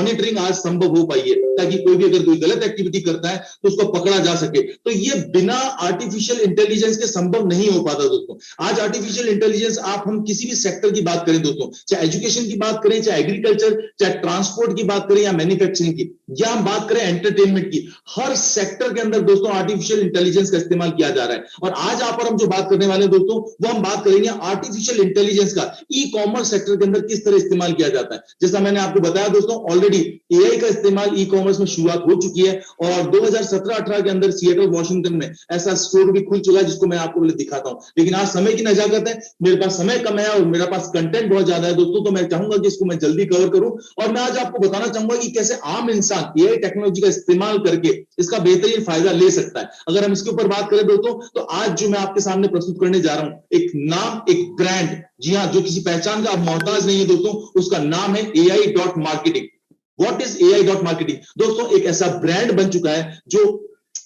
Monitoring आज संभव हो पाई है, ताकि कोई भी अगर कोई गलत एक्टिविटी करता है तो उसको पकड़ा जा सके। तो ये बिना आर्टिफिशियल इंटेलिजेंस के संभव नहीं हो पाता दोस्तों। आज आर्टिफिशियल इंटेलिजेंस, आप हम किसी भी सेक्टर की बात करें दोस्तों, चाहे एजुकेशन की बात करें, चाहे एग्रीकल्चर, चाहे ट्रांसपोर्ट की बात करें, या मैन्युफैक्चरिंग की, या हम बात करें एंटरटेनमेंट की, हर सेक्टर के अंदर दोस्तों आर्टिफिशियल इंटेलिजेंस का इस्तेमाल किया जा रहा है। और आज आप और हम जो बात करने वाले हैं दोस्तों, वो हम बात करेंगे आर्टिफिशियल इंटेलिजेंस का ई कॉमर्स सेक्टर के अंदर किस तरह इस्तेमाल किया जाता है। जैसा मैंने आपको बताया दोस्तों, ऑलरेडी एआई का इस्तेमाल ई कॉमर्स में शुरुआत हो चुकी है, और 2017-18 के अंदर सिएटल वॉशिंगटन में ऐसा स्टोर भी खुल चुका है, जिसको मैं आपको पहले दिखाता हूं। लेकिन आज समय की नजाकत है, मेरे पास समय कम है और मेरे पास कंटेंट बहुत ज्यादा है दोस्तों, तो मैं चाहूंगा कि इसको मैं जल्दी कवर करूं। और मैं आज आपको बताना चाहूंगा कि कैसे आम इंसान एआई टेक्नोलॉजी का इस्तेमाल करके इसका बेहतरीन फायदा ले सकता है। अगर हम इसके ऊपर बात करें दोस्तों, तो आज जो मैं आपके सामने प्रस्तुत करने जा रहा हूं, एक नाम, एक ब्रांड, जी हां, जो किसी पहचान का अब मोहताज नहीं है दोस्तों, उसका नाम है AI.marketing। व्हाट इज AI.marketing दोस्तों? एक ऐसा ब्रांड बन चुका है जो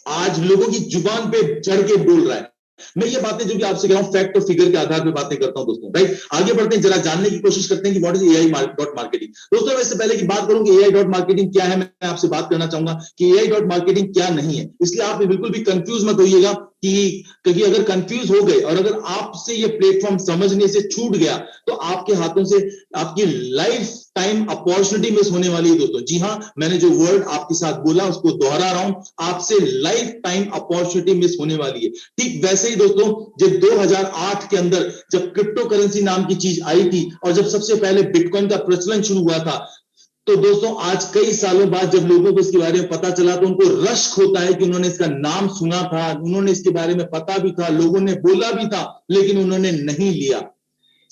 आज लोगों की जुबान पे चढ़ के बोल रहा है। मैं ये बातें जो भी आपसे कह रहा हूं, फैक्ट और फिगर के आधार पे बातें करता हूं दोस्तों, राइट। आगे बढ़ते हैं, जरा जानने की कोशिश करते हैं कि व्हाट इज AI.marketing दोस्तों। इससे पहले की बात करूं कि AI.marketing क्या है, मैं आपसे बात करना चाहूंगा कि AI.marketing क्या नहीं है। इसलिए आप बिल्कुल भी कंफ्यूज मत होइएगा कि कभी अगर कंफ्यूज हो गए और अगर आपसे ये प्लेटफॉर्म समझने से छूट गया, तो आपके हाथों से आपकी लाइफ टाइम अपॉर्चुनिटी मिस होने वाली है दोस्तों। जी हां, मैंने जो वर्ड आपके साथ बोला उसको दोहरा रहा हूं, आपसे लाइफ टाइम अपॉर्चुनिटी मिस होने वाली है। ठीक वैसे ही दोस्तों, जब 2008 के अंदर जब क्रिप्टो करेंसी नाम की चीज आई थी और जब सबसे पहले बिटकॉइन का प्रचलन शुरू हुआ था, तो दोस्तों आज कई सालों बाद जब लोगों को इसके बारे में पता चला, तो उनको रश्क होता है कि उन्होंने इसका नाम सुना था, उन्होंने इसके बारे में पता भी था, लोगों ने बोला भी था, लेकिन उन्होंने नहीं लिया।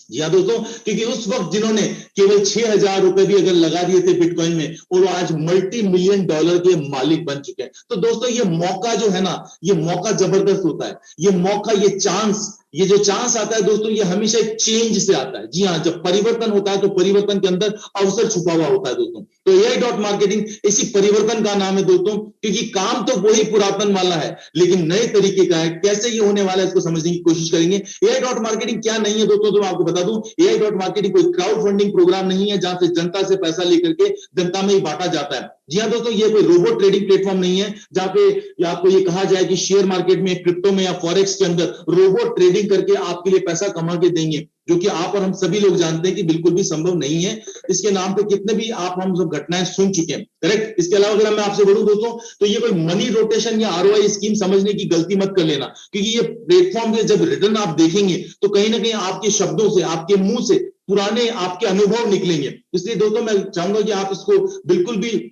जी हाँ दोस्तों, क्योंकि उस वक्त जिन्होंने केवल 6,000 रुपए भी अगर लगा दिए थे बिटकॉइन में, और वो आज मल्टी मिलियन डॉलर के मालिक बन चुके हैं। तो दोस्तों ये मौका जो है ना, ये मौका जबरदस्त होता है। ये मौका, ये चांस, ये जो चांस आता है दोस्तों, ये हमेशा एक चेंज से आता है। जी हाँ, जब परिवर्तन होता है तो परिवर्तन के अंदर अवसर छुपा हुआ होता है दोस्तों। तो AI.marketing इसी परिवर्तन का नाम है दोस्तों, क्योंकि काम तो वही पुरातन वाला है, लेकिन नए तरीके का है। कैसे ये होने वाला है इसको समझने की कोशिश करेंगे। AI.marketing क्या नहीं है दोस्तों, तो मैं आपको बता दूं, AI.marketing कोई क्राउड फंडिंग प्रोग्राम नहीं है जहां से जनता से पैसा लेकर के जनता में ही बांटा जाता है। जी हाँ दोस्तों, ये कोई रोबोट ट्रेडिंग प्लेटफॉर्म नहीं है जहां पे आपको ये कहा जाए कि शेयर मार्केट में, क्रिप्टो में या फॉरेक्स के अंदर रोबोट ट्रेडिंग करके आपके लिए पैसा कमा के देंगे, जो कि आप और हम सभी लोग जानते हैं कि बिल्कुल भी संभव नहीं है। इसके नाम पे कितने भी आप हम सब घटनाएं सुन चुके हैं, करेक्ट। इसके अलावा अगर मैं आपसे बोलूं दोस्तों, तो ये कोई मनी रोटेशन या ROI स्कीम समझने की गलती मत कर लेना, क्योंकि ये प्लेटफॉर्म के जब रिटर्न आप देखेंगे तो कहीं ना कहीं आपके शब्दों से, आपके मुंह से पुराने आपके अनुभव निकलेंगे। इसलिए दोस्तों मैं चाहूंगा कि आप इसको बिल्कुल भी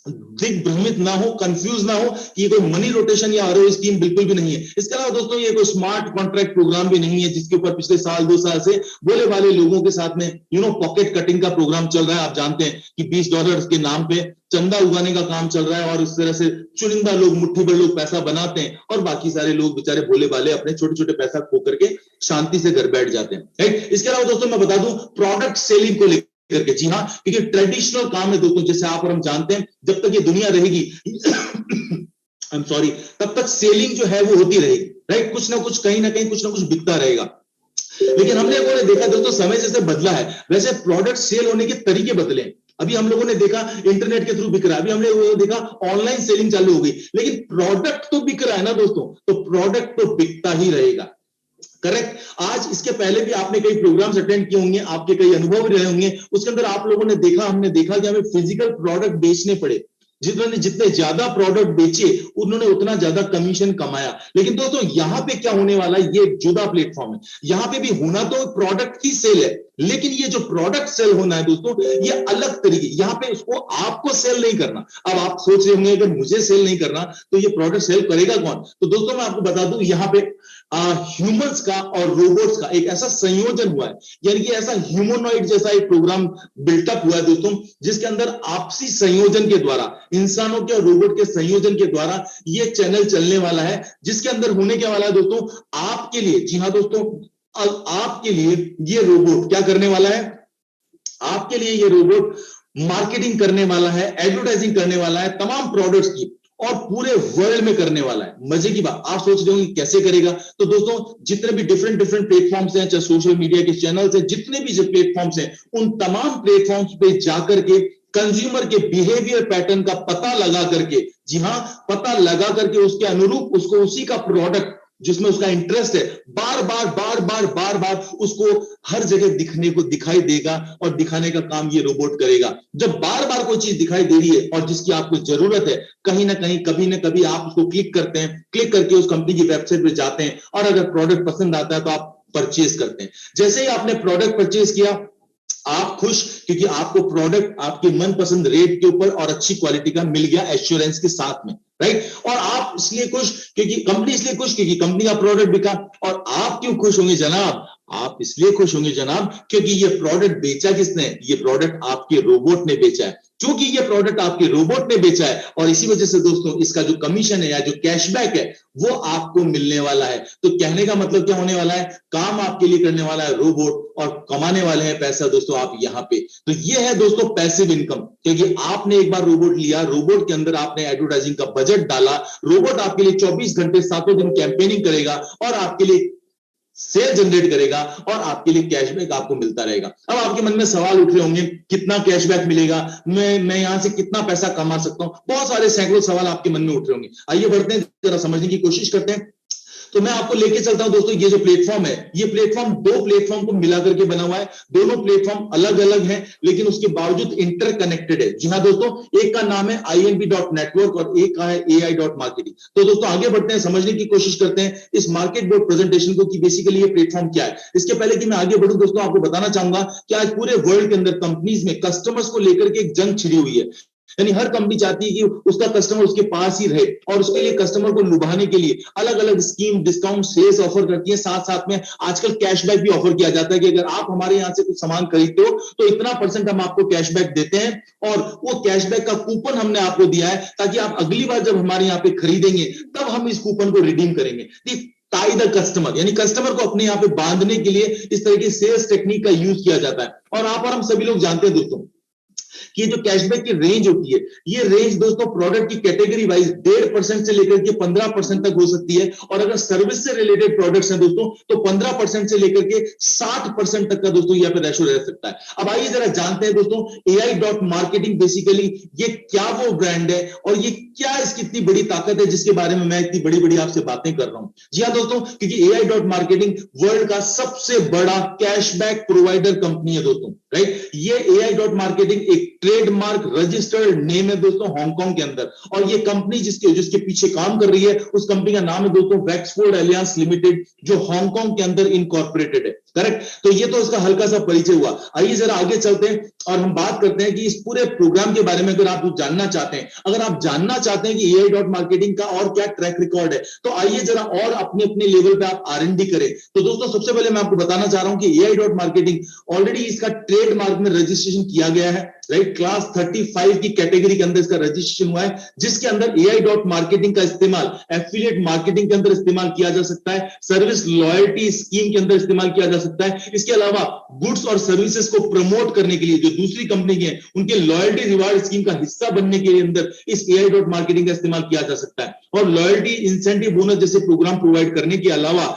दिग्भ्रमित ना हो, कंफ्यूज ना हो कि ये कोई मनी रोटेशन या ROI स्कीम बिल्कुल भी नहीं है। इसके अलावा दोस्तों ये कोई स्मार्ट कॉन्ट्रैक्ट प्रोग्राम भी नहीं है, जिसके ऊपर पिछले साल 2 साल से बोले वाले लोगों के साथ में पॉकेट कटिंग का प्रोग्राम चल रहा है। आप जानते हैं कि $20 के नाम पे चंदा उगाने का काम चल रहा है, और इस तरह से चुनिंदा लोग, मुट्ठी भर लोग पैसा बनाते हैं, और बाकी सारे लोग बेचारे भोले वाले अपने छोटे छोटे पैसा खो करके शांति से घर बैठ जाते हैं, राइट। इसके अलावा दोस्तों मैं बता दूं, प्रोडक्ट सेलिंग को करके, जी हाँ, क्योंकि ट्रेडिशनल काम है दोस्तों, जैसे आप और हम जानते हैं, जब तक ये दुनिया रहेगी आई एम सॉरी, तब तक सेलिंग जो है वो होती रहेगी, राइट। कुछ ना कुछ, कहीं ना कहीं कुछ ना कुछ बिकता रहेगा। लेकिन हमने वो देखा दोस्तों, समय जैसे बदला है वैसे प्रोडक्ट सेल होने के तरीके बदले। अभी हम लोगों ने देखा इंटरनेट के थ्रू बिक रहा है, अभी हमने वो देखा ऑनलाइन सेलिंग चालू हो गई, लेकिन प्रोडक्ट तो बिक रहा है ना दोस्तों, तो प्रोडक्ट तो बिकता ही रहेगा, करेक्ट। आज इसके पहले भी आपने कई प्रोग्राम्स अटेंड किए होंगे, आपके कई अनुभव रहे होंगे, उसके अंदर आप लोगों ने देखा, हमने देखा कि हमें फिजिकल प्रोडक्ट बेचने पड़े। जिन्होंने जितने ज्यादा प्रोडक्ट बेचे उन्होंने उतना ज्यादा कमीशन कमाया। लेकिन दोस्तों यहां पे क्या होने वाला है, ये जुदा प्लेटफॉर्म है। यहां पे भी होना तो प्रोडक्ट की सेल है, लेकिन ये जो प्रोडक्ट सेल होना है दोस्तों, ये अलग तरीके, यहां पे उसको आपको सेल नहीं करना। अब आप सोच रहे होंगे अगर मुझे सेल नहीं करना तो ये प्रोडक्ट सेल करेगा कौन? तो दोस्तों मैं आपको बता दूं, यहां पे ह्यूमंस का और रोबोट्स का एक ऐसा संयोजन हुआ है, यानी कि ऐसा ह्यूमनॉइड जैसा एक प्रोग्राम बिल्टअप हुआ है दोस्तों, जिसके अंदर आपसी संयोजन के द्वारा, इंसानों के और रोबोट के संयोजन के द्वारा ये चैनल चलने वाला है, जिसके अंदर होने क्या वाला है दोस्तों, आपके लिए, जी हां दोस्तों, आपके लिए ये रोबोट क्या करने वाला है, आपके लिए ये रोबोट मार्केटिंग करने वाला है, एडवर्टाइजिंग करने वाला है तमाम प्रोडक्ट्स की, और पूरे वर्ल्ड में करने वाला है। मजे की बात, आप सोच रहे होंगे कैसे करेगा? तो दोस्तों जितने भी डिफरेंट प्लेटफॉर्म्स हैं, चाहे सोशल मीडिया के चैनल्स हैं, जितने भी जो प्लेटफॉर्म्स हैं, उन तमाम प्लेटफॉर्म्स पे जाकर के कंज्यूमर के बिहेवियर पैटर्न का पता लगा करके, जी हां, पता लगा करके उसके अनुरूप उसको उसी का प्रोडक्ट जिसमें उसका इंटरेस्ट है बार बार उसको हर जगह दिखने को दिखाई देगा और दिखाने का काम ये रोबोट करेगा। जब बार बार कोई चीज दिखाई दे रही है और जिसकी आपको जरूरत है, कहीं ना कहीं कभी ना कभी आप उसको क्लिक करते हैं, क्लिक करके उस कंपनी की वेबसाइट पे जाते हैं और अगर प्रोडक्ट पसंद आता है तो आप परचेज करते हैं। जैसे ही आपने प्रोडक्ट परचेज किया, आप खुश क्योंकि आपको प्रोडक्ट आपके मनपसंद रेट के ऊपर और अच्छी क्वालिटी का मिल गया एश्योरेंस के साथ में, राइट। और आप इसलिए खुश क्योंकि कंपनी, इसलिए खुश क्योंकि कंपनी का प्रोडक्ट बिका। और आप क्यों खुश होंगे जनाब? आप इसलिए खुश होंगे जनाब क्योंकि ये प्रोडक्ट बेचा किसने? ये प्रोडक्ट आपके रोबोट ने बेचा है। क्योंकि ये प्रोडक्ट आपके रोबोट ने बेचा है और इसी वजह से दोस्तों इसका जो कमीशन है या जो कैशबैक है वो आपको मिलने वाला है। तो कहने का मतलब क्या होने वाला है? काम आपके लिए करने वाला है रोबोट और कमाने वाले हैं पैसा दोस्तों आप यहां पे। तो ये है दोस्तों पैसिव इनकम, क्योंकि आपने एक बार रोबोट लिया, रोबोट के अंदर आपने एडवर्टाइजिंग का बजट डाला, रोबोट आपके लिए 24 घंटे 7 दिन कैंपेनिंग करेगा और आपके लिए सेल जनरेट करेगा और आपके लिए कैशबैक आपको मिलता रहेगा। अब आपके मन में सवाल उठ रहे होंगे, कितना कैशबैक मिलेगा, मैं यहां से कितना पैसा कमा सकता हूं? बहुत सारे सैकड़ों सवाल आपके मन में उठ रहे होंगे। आइए बढ़ते हैं, जरा समझने की कोशिश करते हैं। तो मैं आपको लेके चलता हूं दोस्तों, ये जो प्लेटफॉर्म है, ये प्लेटफॉर्म दो प्लेटफॉर्म को मिला करके बना हुआ है। दोनों प्लेटफॉर्म अलग अलग हैं लेकिन उसके बावजूद इंटरकनेक्टेड है। जी हां दोस्तों, एक का नाम है inb.network और एक का है ai.marketing। तो दोस्तों आगे बढ़ते हैं, समझने की कोशिश करते हैं इस मार्केट बोर्ड प्रेजेंटेशन को कि बेसिकली ये प्लेटफॉर्म क्या है। इसके पहले कि मैं आगे बढ़ूं दोस्तों, आपको बताना चाहूंगा कि आज पूरे वर्ल्ड के अंदर कंपनीज में कस्टमर्स को लेकर के एक जंग छिड़ी हुई है। यानी हर कंपनी चाहती है कि उसका कस्टमर उसके पास ही रहे और उसके लिए कस्टमर को लुभाने के लिए अलग अलग स्कीम, डिस्काउंट, सेल्स ऑफर करती है। साथ साथ में आजकल कैशबैक भी ऑफर किया जाता है कि अगर आप हमारे यहां से कुछ सामान खरीदते हो तो इतना % हम आपको कैशबैक देते हैं और वो कैशबैक का कूपन हमने आपको दिया है ताकि आप अगली बार जब हमारे यहाँ पे खरीदेंगे तब हम इस कूपन को रिडीम करेंगे। टाई द कस्टमर, यानी कस्टमर को अपने यहाँ पे बांधने के लिए इस तरह की सेल्स टेक्निक का यूज किया जाता है। और आप और हम सभी लोग जानते हैं दोस्तों कि जो कैशबैक की रेंज होती है, ये रेंज दोस्तों प्रोडक्ट की कैटेगरी वाइज 1.5% से लेकर के 15% तक हो सकती है। और अगर सर्विस से रिलेटेड प्रोडक्ट्स हैं दोस्तों तो 15% से लेकर के 60% तक का दोस्तों यहाँ पे रेशो रह सकता है। अब आइए जरा जानते हैं दोस्तों ai.marketing बेसिकली ये क्या वो ब्रांड है और ये क्या इसकी इतनी बड़ी ताकत है जिसके बारे में मैं इतनी बड़ी बड़ी आपसे बातें कर रहा हूं। जी हाँ दोस्तों, क्योंकि ai.marketing वर्ल्ड का सबसे बड़ा कैशबैक प्रोवाइडर कंपनी है दोस्तों, राइट। ये ai.marketing एक ट्रेडमार्क रजिस्टर्ड नेम है दोस्तों हांगकांग के अंदर। और ये कंपनी जिसके पीछे काम कर रही है उस कंपनी का नाम है दोस्तों वैक्सफोर्ड एलियंस लिमिटेड, जो हांगकांग के अंदर इनकॉर्पोरेटेड है, करेक्ट। तो ये तो इसका हल्का सा परिचय हुआ। आइए जरा आगे चलते हैं और हम बात करते हैं कि इस पूरे प्रोग्राम के बारे में अगर आप जानना चाहते हैं, अगर आप जानना चाहते हैं कि ai.marketing का और क्या ट्रैक रिकॉर्ड है, तो आइए जरा और अपने अपने लेवल पे आप R&D करें। तो दोस्तों सबसे पहले मैं आपको बताना चाह रहा हूं कि ai.marketing ऑलरेडी इसका ट्रेडमार्क में रजिस्ट्रेशन किया गया है, राइट। क्लास 35 की कैटेगरी के अंदर इसका रजिस्ट्रेशन हुआ है, जिसके अंदर ai.marketing का इस्तेमाल एफिलिएट मार्केटिंग के अंदर इस्तेमाल किया जा सकता है, सर्विस लॉयल्टी स्कीम के अंदर इस्तेमाल किया जा सकता है। इसके अलावा गुड्स और सर्विसेज को प्रमोट करने के लिए जो दूसरी कंपनी है उनके लॉयल्टी रिवार्ड स्कीम का हिस्सा बनने के लिए अंदर इस ai.marketing का इस्तेमाल किया जा सकता है। और लॉयल्टी इंसेंटिव बोनस जैसे प्रोग्राम प्रोवाइड करने के अलावा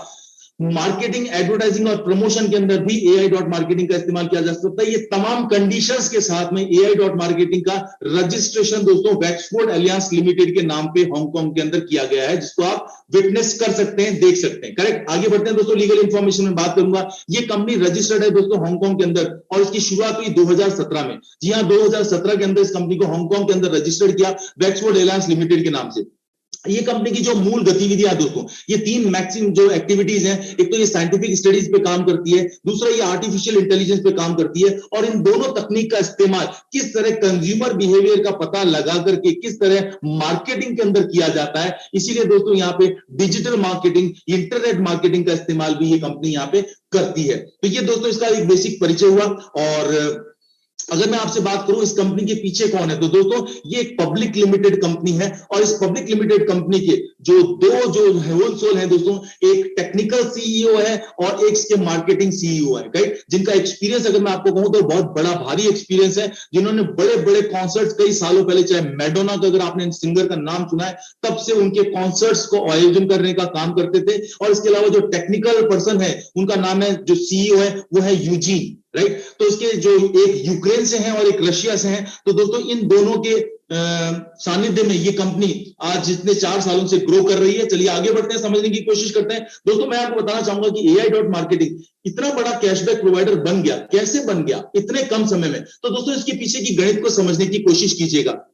मार्केटिंग, एडवर्टाइजिंग और प्रमोशन के अंदर भी ai.marketing का इस्तेमाल किया जा सकता है। ये तमाम कंडीशंस के साथ में ai.marketing का रजिस्ट्रेशन दोस्तों वैक्सफोर्ड एलियंस लिमिटेड के नाम पे हांगकांग के अंदर किया गया है, जिसको आप विटनेस कर सकते हैं, देख सकते हैं, करेक्ट। आगे बढ़ते हैं दोस्तों, लीगल इंफॉर्मेशन में बात करूंगा। ये कंपनी रजिस्टर्ड है दोस्तों हांगकांग के अंदर और इसकी शुरुआत हुई 2017 में। जी हाँ, 2017 के अंदर इस कंपनी को हांगकांग के अंदर रजिस्टर्ड किया वैक्सफोर्ड एलियंस लिमिटेड के नाम से। ये कंपनी की जो मूल गतिविधियां दोस्तों, ये तीन मैक्सिमम जो एक्टिविटीज हैं, एक तो ये साइंटिफिक स्टडीज पे काम करती है, दूसरा ये आर्टिफिशियल इंटेलिजेंस पे काम करती है और इन दोनों तकनीक का इस्तेमाल किस तरह कंज्यूमर बिहेवियर का पता लगा करके किस तरह मार्केटिंग के अंदर किया जाता है। इसीलिए दोस्तों यहाँ पे डिजिटल मार्केटिंग, इंटरनेट मार्केटिंग का इस्तेमाल भी ये कंपनी यहाँ पे करती है। तो ये दोस्तों इसका एक बेसिक परिचय हुआ। और अगर मैं आपसे बात करूं इस कंपनी के पीछे कौन है, तो दोस्तों ये एक पब्लिक लिमिटेड कंपनी है और इस पब्लिक लिमिटेड कंपनी के जो होल सोल है दोस्तों, एक टेक्निकल सीईओ है और एक इसके मार्केटिंग सीईओ है, राइट। जिनका एक्सपीरियंस अगर मैं आपको कहूं तो बहुत बड़ा भारी एक्सपीरियंस है, जिन्होंने बड़े बड़े कॉन्सर्ट्स कई सालों पहले, चाहे मैडोना का अगर आपने सिंगर का नाम सुना है, तब से उनके कॉन्सर्ट्स को आयोजन करने का काम करते थे। और इसके अलावा जो टेक्निकल पर्सन है उनका नाम है, जो सीईओ है वो है यूजीन, राइट। तो इसके जो एक यूक्रेन से हैं और एक रशिया से हैं, तो दोस्तों इन दोनों के सानिध्य में ये कंपनी आज जितने 4 सालों से ग्रो कर रही है। चलिए आगे बढ़ते हैं, समझने की कोशिश करते हैं। दोस्तों मैं आपको बताना चाहूंगा कि AI.marketing इतना बड़ा कैशबैक प्रोवाइडर बन गया, कैसे बन गया इतने कम समय में। तो दोस्तों इसके पीछे की गणित को समझने की कोशिश कीजिएगा।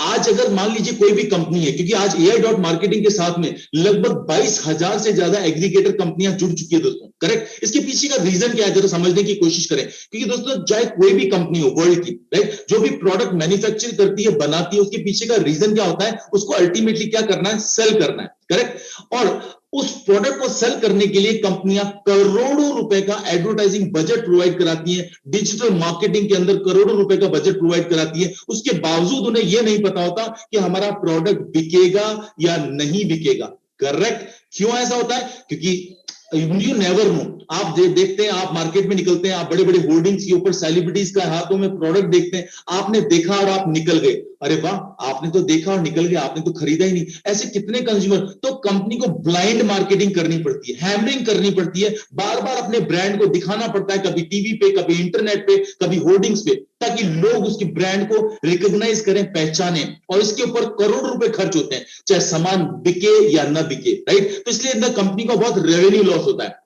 आज अगर मान लीजिए कोई भी कंपनी है, क्योंकि आज AI.marketing के साथ में लगभग 22,000 से ज्यादा एग्रीगेटर कंपनियां जुड़ चुकी है दोस्तों, करेक्ट। इसके पीछे का रीजन क्या है जरा समझने की कोशिश करें। क्योंकि दोस्तों चाहे कोई भी कंपनी हो वर्ल्ड की, राइट, जो भी प्रोडक्ट मैन्युफैक्चर करती है, बनाती है, उसके पीछे का रीजन क्या होता है, उसको अल्टीमेटली क्या करना है, सेल करना है, करेक्ट। और उस प्रोडक्ट को सेल करने के लिए कंपनियां करोड़ों रुपए का एडवर्टाइजिंग बजट प्रोवाइड कराती हैं, डिजिटल मार्केटिंग के अंदर करोड़ों रुपए का बजट प्रोवाइड कराती है। उसके बावजूद उन्हें यह नहीं पता होता कि हमारा प्रोडक्ट बिकेगा या नहीं बिकेगा, करेक्ट। क्यों ऐसा होता है? क्योंकि यू नेवर नो। आप देखते हैं, आप मार्केट में निकलते हैं, आप बड़े बड़े होर्डिंग्स के ऊपर सेलिब्रिटीज का हाथों में प्रोडक्ट देखते हैं, आपने देखा और आप निकल गए, अरे वाह, आपने तो देखा और निकल गए, आपने तो खरीदा ही नहीं। ऐसे कितने कंज्यूमर। तो कंपनी को ब्लाइंड मार्केटिंग करनी पड़ती है, हैमरिंग करनी पड़ती है, बार बार अपने ब्रांड को दिखाना पड़ता है, कभी टीवी पे, कभी इंटरनेट पे, कभी होर्डिंग्स पे, ताकि लोग उसकी ब्रांड को रिकॉग्नाइज करें, पहचाने। और इसके ऊपर करोड़ रुपए खर्च होते हैं, चाहे सामान बिके या ना बिके, राइट। तो इसलिए अंदर कंपनी का बहुत रेवेन्यू लॉस होता है।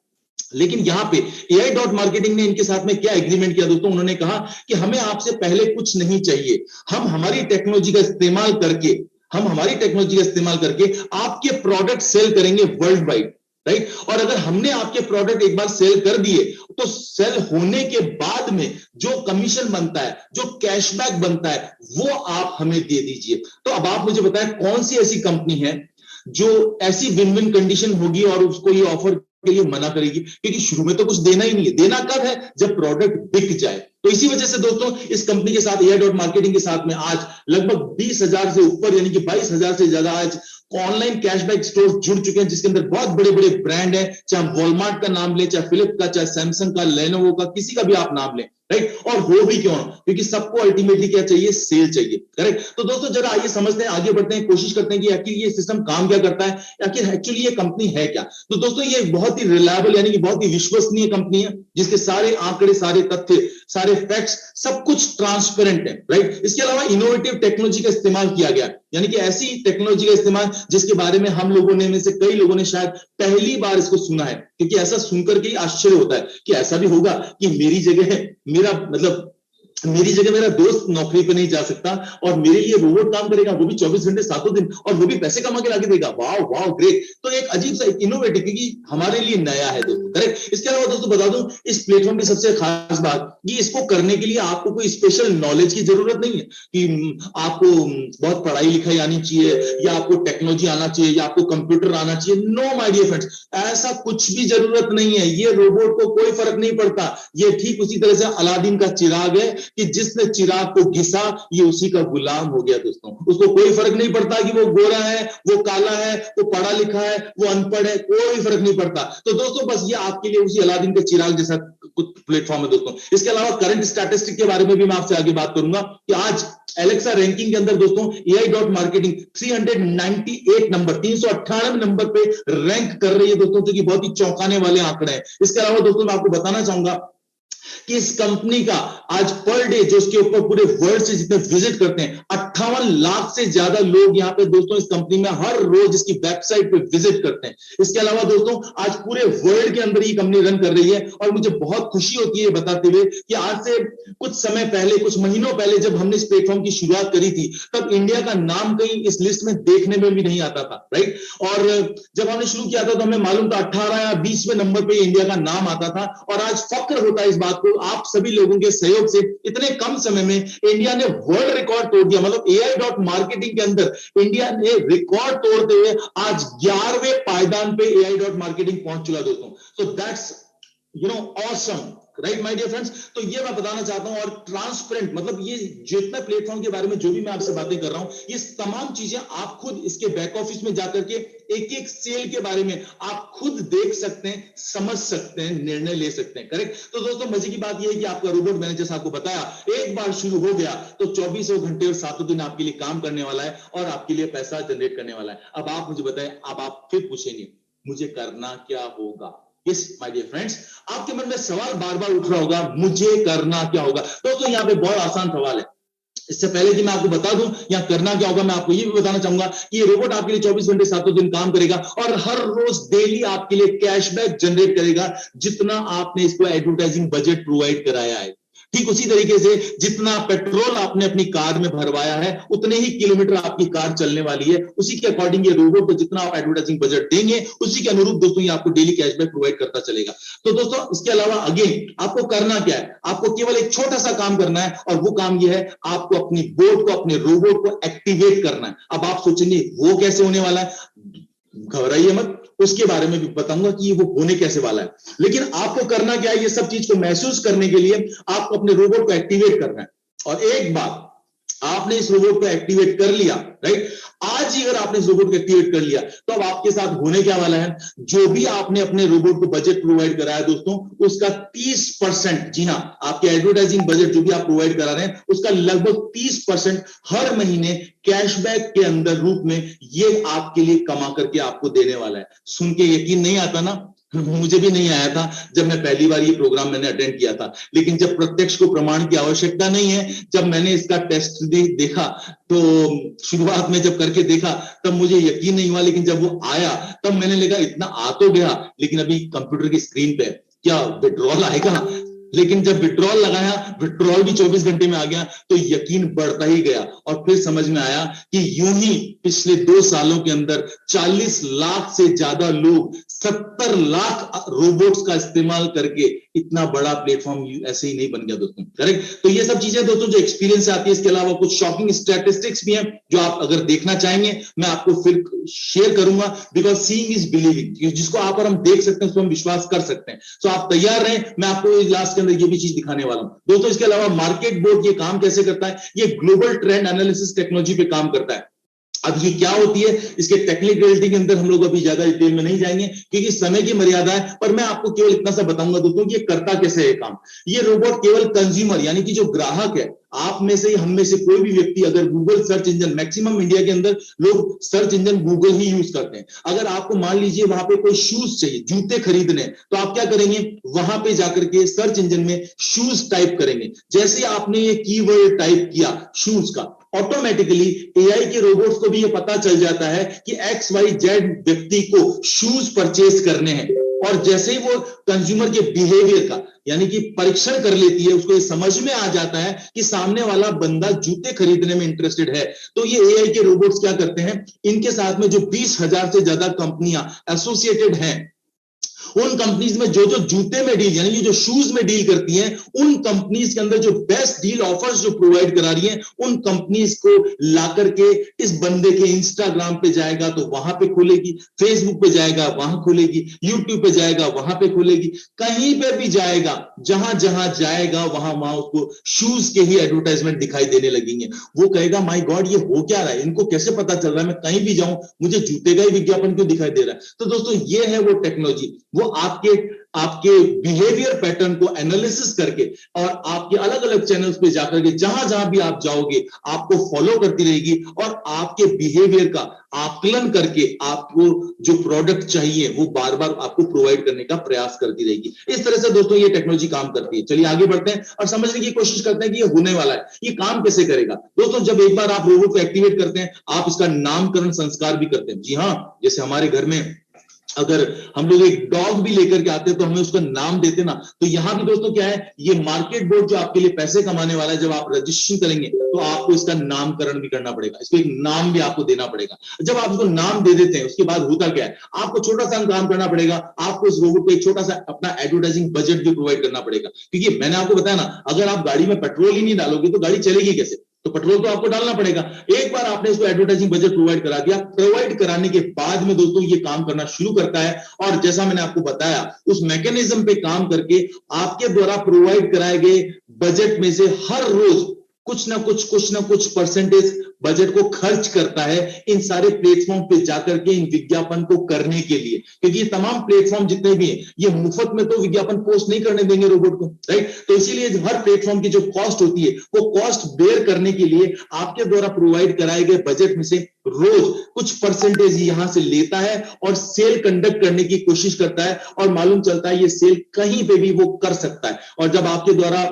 लेकिन यहां पे AI.marketing ने इनके साथ में क्या एग्रीमेंट किया दोस्तों, उन्होंने कहा कि हमें आपसे पहले कुछ नहीं चाहिए, हम हमारी टेक्नोलॉजी का इस्तेमाल करके, आपके प्रोडक्ट सेल करेंगे वर्ल्ड वाइड, राइट। और अगर हमने आपके प्रोडक्ट एक बार सेल कर दिए, तो सेल होने के बाद में जो कमीशन बनता है, जो कैशबैक बनता है, वो आप हमें दे दीजिए। तो अब आप मुझे बताएं कौन सी ऐसी कंपनी है जो ऐसी विन विन कंडीशन होगी और उसको ये ऑफर के लिए मना करेगी। क्योंकि शुरू में तो कुछ देना ही नहीं है, देना कब है, जब प्रोडक्ट बिक जाए। तो इसी वजह से दोस्तों इस कंपनी के साथ, AI.marketing के साथ में आज लगभग 20,000 से ऊपर, यानी कि 22,000 से ज्यादा आज ऑनलाइन कैशबैक स्टोर जुड़ चुके हैं, जिसके अंदर बहुत बड़े बड़े ब्रांड हैं, चाहे वॉलमार्ट का नाम ले, चाहे फिलिप का, चाहे सैमसंग का, लेनोवो का, किसी का भी आप नाम लें, राइट। और हो भी क्यों, क्योंकि सबको अल्टीमेटली क्या चाहिए, सेल चाहिए, करेक्ट। तो दोस्तों जरा आइए समझते हैं, आगे बढ़ते हैं, कोशिश करते हैं कि एक्चुअली ये सिस्टम काम क्या करता है, आखिर एक्चुअली ये कंपनी है क्या। तो दोस्तों ये बहुत ही रिलायबल, यानी कि बहुत ही विश्वसनीय कंपनी है, जिसके सारे आंकड़े, सारे तथ्य, सारे फैक्ट्स, सब कुछ ट्रांसपेरेंट है, राइट। इसके अलावा इनोवेटिव टेक्नोलॉजी का इस्तेमाल किया गया, यानी कि ऐसी टेक्नोलॉजी का इस्तेमाल जिसके बारे में हम लोगों ने, में से कई लोगों ने शायद पहली बार इसको सुना है। क्योंकि ऐसा सुनकर के ही आश्चर्य होता है कि ऐसा भी होगा कि मेरी जगह मेरा दोस्त नौकरी पे नहीं जा सकता और मेरे लिए रोबोट काम करेगा, वो भी 24 घंटे 7 दिन, और वो भी पैसे कमा के लाके देगा। वाह वाह, ग्रेट। तो एक अजीब सा इनोवेटिव, क्योंकि हमारे लिए नया है दोस्तों, करेक्ट। इसके अलावा दोस्तों बता दूं, इस प्लेटफॉर्म की सबसे खास बात ये, इसको करने के लिए आपको कोई स्पेशल नॉलेज की जरूरत नहीं है कि आपको बहुत पढ़ाई लिखाई आनी चाहिए, या आपको टेक्नोलॉजी आना चाहिए, या आपको कंप्यूटर आना चाहिए। नो माय डियर फ्रेंड्स, ऐसा कुछ भी जरूरत नहीं है। ये रोबोट को कोई फर्क नहीं पड़ता। ये ठीक उसी तरह से अलादीन का चिराग है कि जिसने चिराग को घिसा, ये उसी का गुलाम हो गया दोस्तों। उसको कोई फर्क नहीं पड़ता कि वो गोरा है, वो काला है, वो पढ़ा लिखा है, वो अनपढ़ है, कोई फर्क नहीं पड़ता। तो दोस्तों बस ये आपके लिए उसी अलादीन के चिराग जैसा कुछ प्लेटफॉर्म है दोस्तों। इसके अलावा करंट स्टैटिस्टिक के बारे में भी मैं आपसे आगे बात करूंगा कि आज एलेक्सा रैंकिंग के अंदर दोस्तों AI.marketing 398 नंबर, 398 नंबर पे रैंक कर रही है दोस्तों, जो कि बहुत ही चौंकाने वाले आंकड़े हैं। इसके अलावा दोस्तों मैं आपको बताना चाहूंगा कि इस कंपनी का आज पर डे, जो इसके ऊपर पूरे वर्ल्ड से जितने विजिट करते हैं, 58 लाख से ज्यादा लोग यहाँ पे दोस्तों इस कंपनी में हर रोज इसकी वेबसाइट पे विजिट करते हैं। इसके अलावा दोस्तों आज पूरे वर्ल्ड के अंदर ये कंपनी रन कर रही है, और मुझे बहुत खुशी होती है बताते हुए कि आज से कुछ समय पहले, कुछ महीनों पहले जब हमने इस प्लेटफॉर्म की शुरुआत करी थी, तब इंडिया का नाम कहीं इस लिस्ट में देखने में भी नहीं आता था, राइट। और जब हमने शुरू किया था तो हमें मालूम था 18 या 20वें नंबर पे इंडिया का नाम आता था। और आज फक्र होता है इस बात को, आप सभी लोगों के सहयोग से इतने कम समय में इंडिया ने वर्ल्ड रिकॉर्ड तोड़ दिया। मतलब AI.marketing के अंदर इंडिया ने रिकॉर्ड तोड़ते हुए आज 11वें पायदान पे AI.marketing पहुंच चुका दोस्तों। So that's awesome, right my dear friends. तो ये मैं बताना चाहता हूं। और ट्रांसपेरेंट, मतलब ये जितना प्लेटफॉर्म के बारे में जो भी मैं आपसे बातें कर रहा हूं, ये तमाम चीजें आप खुद इसके बैक ऑफिस में जाकर के एक एक सेल के बारे में आप खुद देख सकते हैं, समझ सकते हैं, निर्णय ले सकते हैं, करेक्ट। तो दोस्तों मजे की बात यह है कि आपका रोबोट मैंने जैसा आपको बताया, एक बार शुरू हो गया तो 24 घंटे और 7 दिन आपके लिए काम करने वाला है और आपके लिए पैसा जनरेट करने वाला है। अब आप मुझे बताएं, अब आप फिर पूछेंगे मुझे करना क्या होगा, यस माय डियर फ्रेंड्स, आपके मन में सवाल बार बार उठ रहा होगा, मुझे करना क्या होगा। दोस्तों यहाँ पे बहुत आसान सवाल है। इससे पहले कि मैं आपको बता दूं यहाँ करना क्या होगा, मैं आपको ये भी बताना चाहूंगा कि ये रोबोट आपके लिए 24 घंटे 7 दिन काम करेगा और हर रोज डेली आपके लिए कैशबैक जनरेट करेगा, जितना आपने इसको एडवर्टाइजिंग बजट प्रोवाइड कराया है। ठीक उसी तरीके से जितना पेट्रोल आपने अपनी कार में भरवाया है, उतने ही किलोमीटर आपकी कार चलने वाली है। उसी के अकॉर्डिंग ये रोबोट को जितना आप एडवर्टाइजिंग बजट देंगे, उसी के अनुरूप दोस्तों ये आपको डेली कैशबैक प्रोवाइड करता चलेगा। तो दोस्तों इसके अलावा अगेन आपको करना क्या है, आपको केवल एक छोटा सा काम करना है और वो काम ये है, आपको अपनी बोट को, अपने रोबोट को एक्टिवेट करना है। अब आप सोचेंगे वो कैसे होने वाला है, घबराइए मत, उसके बारे में भी बताऊंगा कि वो होने कैसे वाला है। लेकिन आपको करना क्या है, ये सब चीज को महसूस करने के लिए आपको अपने रोबोट को एक्टिवेट करना है। और एक बात, आपने इस रोबोट को एक्टिवेट कर लिया, राइट, आज ही अगर आपने इस रोबोट को एक्टिवेट कर लिया तो अब आपके साथ होने क्या वाला है, जो भी आपने अपने रोबोट को बजट प्रोवाइड कराया दोस्तों, उसका 30%, जी हां, आपके एडवर्टाइजिंग बजट जो भी आप प्रोवाइड करा रहे हैं उसका लगभग 30% हर महीने कैशबैक के अंदर रूप में ये आपके लिए कमा करके आपको देने वाला है। सुन के यकीन नहीं आता ना, मुझे भी नहीं आया था जब मैं पहली बार ये प्रोग्राम मैंने अटेंड किया था, लेकिन जब प्रत्यक्ष को प्रमाण की आवश्यकता नहीं है, जब मैंने इसका टेस्ट देखा तो शुरुआत में जब करके देखा तब मुझे यकीन नहीं हुआ, लेकिन जब वो आया तब मैंने लगा इतना आ तो गया, लेकिन अभी कंप्यूटर की स्क्रीन पे क्या विड्रॉल आएगा। लेकिन जब विड्रॉल लगाया, विड्रॉल भी 24 घंटे में आ गया, तो यकीन बढ़ता ही गया और फिर समझ में आया कि यूं ही पिछले 2 सालों के अंदर 40 लाख से ज्यादा लोग 70 लाख रोबोट्स का इस्तेमाल करके इतना बड़ा प्लेटफॉर्म ऐसे ही नहीं बन गया दोस्तों, करेक्ट। तो ये सब चीजें दोस्तों जो एक्सपीरियंस से आती है, इसके अलावा कुछ शॉकिंग स्टैटिस्टिक्स भी हैं जो आप अगर देखना चाहेंगे मैं आपको फिर शेयर करूंगा, बिकॉज सीइंग इज बिलीविंग, जिसको आप और हम देख सकते हैं उसको हम विश्वास कर सकते हैं। तो आप तैयार रहें, मैं आपको लास्ट के अंदर ये भी चीज दिखाने वाला हूं दोस्तों। इसके अलावा मार्केट बोर्ड ये काम कैसे करता है, ये ग्लोबल ट्रेंड एनालिसिस टेक्नोलॉजी पे काम करता है। अब ये क्या होती है, इसके टेक्निकलिटी के अंदर हम लोग अभी ज्यादा डिटेल में नहीं जाएंगे क्योंकि समय की मर्यादा है, पर मैं आपको केवल इतना सा बताऊंगा दोस्तों कि ये करता कैसे है काम। ये रोबोट केवल कंज्यूमर यानी कि जो ग्राहक है, आप में से, हम में से कोई भी व्यक्ति अगर Google search engine, maximum India के अंदर लोग सर्च इंजन गूगल ही यूज करते हैं। अगर आपको मान लीजिए वहां पे कोई शूज चाहिए, जूते खरीदने, तो आप क्या करेंगे, वहां पे जाकर के सर्च इंजन में शूज टाइप करेंगे। जैसे आपने ये कीवर्ड टाइप किया शूज का, ऑटोमेटिकली एआई के रोबोट्स को भी ये पता चल जाता है कि XYZ व्यक्ति को शूज परचेज करने हैं। और जैसे ही वो कंज्यूमर के बिहेवियर का यानी कि परीक्षण कर लेती है, उसको ये समझ में आ जाता है कि सामने वाला बंदा जूते खरीदने में इंटरेस्टेड है, तो ये एआई के रोबोट्स क्या करते हैं, इनके साथ में जो 20,000 से ज्यादा कंपनियां एसोसिएटेड हैं, उन कंपनीज में जो जो जूते में डील यानी कि जो शूज में डील करती हैं, उन कंपनीज के अंदर जो बेस्ट डील ऑफर्स जो प्रोवाइड करा रही हैं, उन कंपनीज को लाकर के इस बंदे के इंस्टाग्राम पे जाएगा तो वहां पे खुलेगी, फेसबुक पे जाएगा वहां खुलेगी, यूट्यूब पे जाएगा वहां पे खुलेगी, कहीं पे भी जाएगा, जहां जहां जाएगा वहां वहां उसको शूज के ही एडवर्टाइजमेंट दिखाई देने लगेंगे। वो कहेगा माय गॉड ये हो क्या रहा है, इनको कैसे पता चल रहा है, मैं कहीं भी जाऊं मुझे जूते का ही विज्ञापन क्यों दिखाई दे रहा है। तो दोस्तों ये है वो टेक्नोलॉजी, वो आपके बिहेवियर पैटर्न को एनालिसिस करके और आपके अलग अलग चैनल्स पे जाकर के जहां जहां भी आप जाओगे आपको फॉलो करती रहेगी और आपके बिहेवियर का आकलन करके आपको जो प्रोडक्ट चाहिए वो बार बार आपको प्रोवाइड करने का प्रयास करती रहेगी। इस तरह से दोस्तों ये टेक्नोलॉजी काम करती है। चलिए आगे बढ़ते हैं और समझने की कोशिश करते हैं कि ये होने वाला है, ये काम कैसे करेगा। दोस्तों जब एक बार आप रोबोट को एक्टिवेट करते हैं, आप इसका नामकरण संस्कार भी करते हैं। जी हां, जैसे हमारे घर में अगर हम लोग एक डॉग भी लेकर के आते हैं तो हमें उसका नाम देते ना, तो यहां भी दोस्तों क्या है, ये मार्केट बोर्ड जो आपके लिए पैसे कमाने वाला है, जब आप रजिस्ट्रेशन करेंगे तो आपको इसका नामकरण भी करना पड़ेगा, इसको एक नाम भी आपको देना पड़ेगा। जब आप इसको नाम दे देते हैं उसके बाद होता क्या है, आपको छोटा सा काम करना पड़ेगा, आपको इस रोबोट को एक छोटा सा अपना एडवर्टाइजिंग बजट भी प्रोवाइड करना पड़ेगा। क्योंकि मैंने आपको बताया ना, अगर आप गाड़ी में पेट्रोल ही नहीं डालोगे तो गाड़ी चलेगी कैसे, तो पेट्रोल तो आपको डालना पड़ेगा। एक बार आपने इसको एडवर्टाइजिंग बजट प्रोवाइड करा दिया, प्रोवाइड कराने के बाद में दोस्तों ये काम करना शुरू करता है और जैसा मैंने आपको बताया उस मैकेनिज्म पे काम करके आपके द्वारा प्रोवाइड कराए गए बजट में से हर रोज कुछ ना कुछ परसेंटेज बजट को खर्च करता है इन सारे प्लेटफॉर्म पे जाकर के इन विज्ञापन को करने के लिए, क्योंकि ये तमाम प्लेटफॉर्म जितने भी हैं ये मुफ्त में तो विज्ञापन पोस्ट नहीं करने देंगे रोबोट को, राइट। तो इसीलिए हर प्लेटफॉर्म की जो कॉस्ट होती है वो कॉस्ट बेयर करने के लिए आपके द्वारा प्रोवाइड कराए गए बजट में से रोज कुछ परसेंटेज यहां से लेता है और सेल कंडक्ट करने की कोशिश करता है, और मालूम चलता है ये सेल कहीं पे भी वो कर सकता है। और जब आपके द्वारा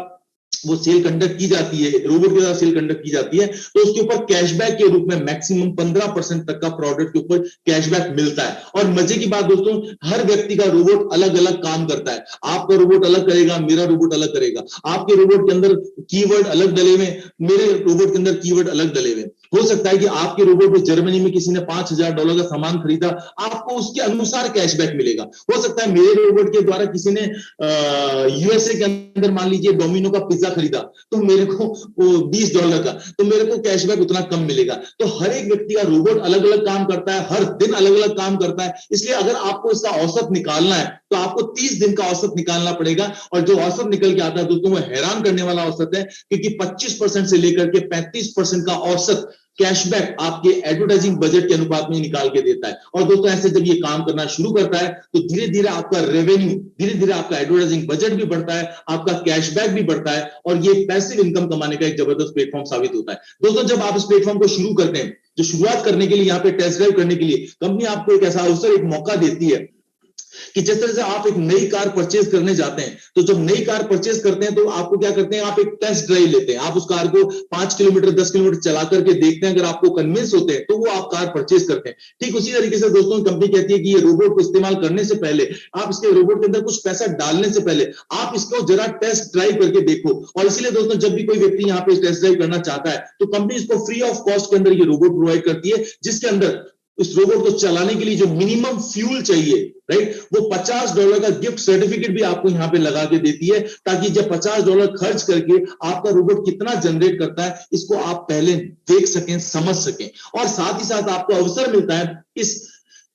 वो सेल कंडक्ट की जाती है, रोबोट के द्वारा सेल कंडक्ट की जाती है, तो उसके ऊपर कैशबैक के रूप में मैक्सिमम 15% तक का प्रोडक्ट के ऊपर कैशबैक मिलता है। और मजे की बात दोस्तों, हर व्यक्ति का रोबोट अलग अलग काम करता है। आपका रोबोट अलग करेगा, मेरा रोबोट अलग करेगा। आपके रोबोट के अंदर कीवर्ड अलग डले हुए, मेरे रोबोट के अंदर कीवर्ड अलग डले हुए। हो सकता है कि आपके रोबोट में जर्मनी में किसी ने $5000 का सामान खरीदा, आपको उसके अनुसार कैशबैक मिलेगा। हो सकता है मेरे रोबोट के द्वारा किसी ने यूएसए के अंदर मान लीजिए डोमिनो का पिज्जा खरीदा, तो मेरे को $20 का, तो मेरे को कैशबैक उतना कम मिलेगा। तो हर एक व्यक्ति का रोबोट अलग अलग काम करता है, हर दिन अलग अलग काम करता है। इसलिए अगर आपको इसका औसत निकालना है तो आपको 30 दिन का औसत निकालना पड़ेगा, और जो औसत निकल के आता है दोस्तों वो हैरान करने वाला औसत है, क्योंकि 25% से लेकर के 35% का औसत कैशबैक आपके एडवर्टाइजिंग बजट के अनुपात में निकाल के देता है। और दोस्तों ऐसे जब ये काम करना शुरू करता है तो धीरे धीरे आपका रेवेन्यू, धीरे धीरे आपका एडवर्टाइजिंग बजट भी बढ़ता है, आपका कैशबैक भी बढ़ता है, और ये पैसिव इनकम कमाने का एक जबरदस्त प्लेटफॉर्म साबित होता है। दोस्तों जब आप इस प्लेटफॉर्म को शुरू करते हैं, जो शुरुआत करने के लिए यहाँ पे टेस्ट ड्राइव करने के लिए कंपनी आपको एक ऐसा अवसर, एक मौका देती है कि जिस तरह से आप एक नई कार परचेज करने जाते हैं, तो जब नई कार परचेज करते हैं तो आपको क्या करते हैं, आप एक टेस्ट ड्राइव लेते हैं। आप उस कार को 5 किलोमीटर 10 किलोमीटर चला करके देखते हैं, अगर आपको कन्विंस होते हैं तो वो आप कार परचेज करते हैं। ठीक उसी तरीके से दोस्तों कंपनी कहती है कि ये रोबोट को इस्तेमाल करने से पहले, आप इसके रोबोट के अंदर कुछ पैसा डालने से पहले आप इसको जरा टेस्ट ड्राइव करके देखो। और इसीलिए दोस्तों जब भी कोई व्यक्ति यहाँ पे टेस्ट ड्राइव करना चाहता है तो कंपनी इसको फ्री ऑफ कॉस्ट के अंदर ये रोबोट प्रोवाइड करती है, जिसके अंदर इस रोबोट को चलाने के लिए जो मिनिमम फ्यूल चाहिए, राइट, वो $50 का गिफ्ट सर्टिफिकेट भी आपको यहां पे लगा के देती है, ताकि जब $50 खर्च करके आपका रोबोट कितना जनरेट करता है इसको आप पहले देख सकें, समझ सकें। और साथ ही साथ आपको अवसर मिलता है इस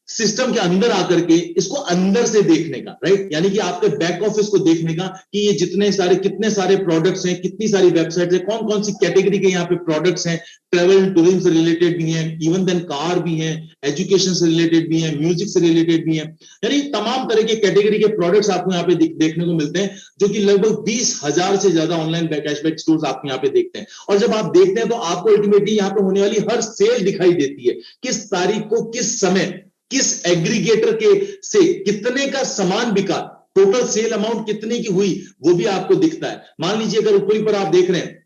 सिस्टम के अंदर आकर के इसको अंदर से देखने का, राइट, यानी कि आपके बैक ऑफिस को देखने का कि ये कितने सारे प्रोडक्ट्स हैं, कितनी सारी वेबसाइट्स हैं, कौन कौन सी कैटेगरी के यहाँ पे प्रोडक्ट्स हैं। ट्रेवल टूरिज्म से रिलेटेड भी हैं, इवन देन कार भी हैं, एजुकेशन से रिलेटेड भी हैं, म्यूजिक से रिलेटेड भी हैं, यानी तमाम तरह के कैटेगरी के प्रोडक्ट्स आपको यहाँ पे देखने को मिलते हैं, जो कि लगभग 20,000 से ज्यादा ऑनलाइन कैशबैक स्टोर्स आप यहाँ पे देखते हैं। और जब आप देखते हैं तो आपको अल्टीमेटली यहाँ पे होने वाली हर सेल दिखाई देती है, किस तारीख को, किस समय, किस एग्रीगेटर के से कितने का सामान बिका, टोटल सेल अमाउंट कितने की हुई, वो भी आपको दिखता है। मान लीजिए अगर ऊपरी पर आप देख रहे हैं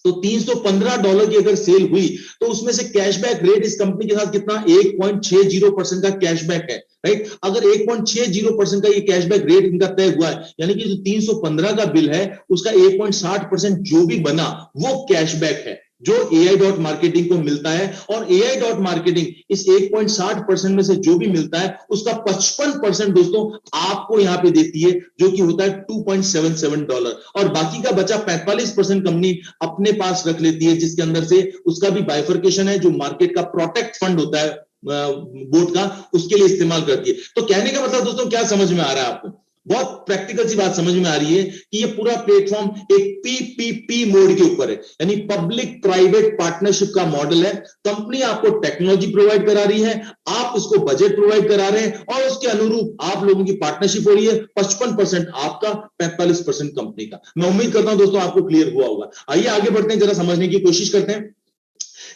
तो $315 की अगर सेल हुई तो उसमें से कैशबैक रेट इस कंपनी के साथ कितना, 1.60% का कैशबैक है, राइट। अगर 1.60% का ये कैशबैक रेट इनका तय हुआ है, यानी कि जो 315 का बिल है उसका 1.60% जो भी बना वो कैशबैक है जो AI.marketing को मिलता है। और AI.marketing इस 1.60% में से जो भी मिलता है उसका 55% दोस्तों आपको यहां पे देती है, जो कि होता है $2.77, और बाकी का बचा 45% कंपनी अपने पास रख लेती है, जिसके अंदर से उसका भी बाइफर्केशन है, जो मार्केट का प्रोटेक्ट फंड होता है बोर्ड का, उसके लिए इस्तेमाल करती है। तो कहने का मतलब दोस्तों क्या समझ में आ रहा है आपको, बहुत प्रैक्टिकल सी बात समझ में आ रही है कि ये पूरा प्लेटफॉर्म एक PPP मोड के ऊपर है, यानी पब्लिक प्राइवेट पार्टनरशिप का मॉडल है। कंपनी आपको टेक्नोलॉजी प्रोवाइड करा रही है, आप उसको बजट प्रोवाइड करा रहे हैं, और उसके अनुरूप आप लोगों की पार्टनरशिप हो रही है। 55% आपका, 45% कंपनी का। मैं उम्मीद करता हूं दोस्तों आपको क्लियर हुआ होगा। आइए आगे बढ़ते हैं, जरा समझने की कोशिश करते हैं।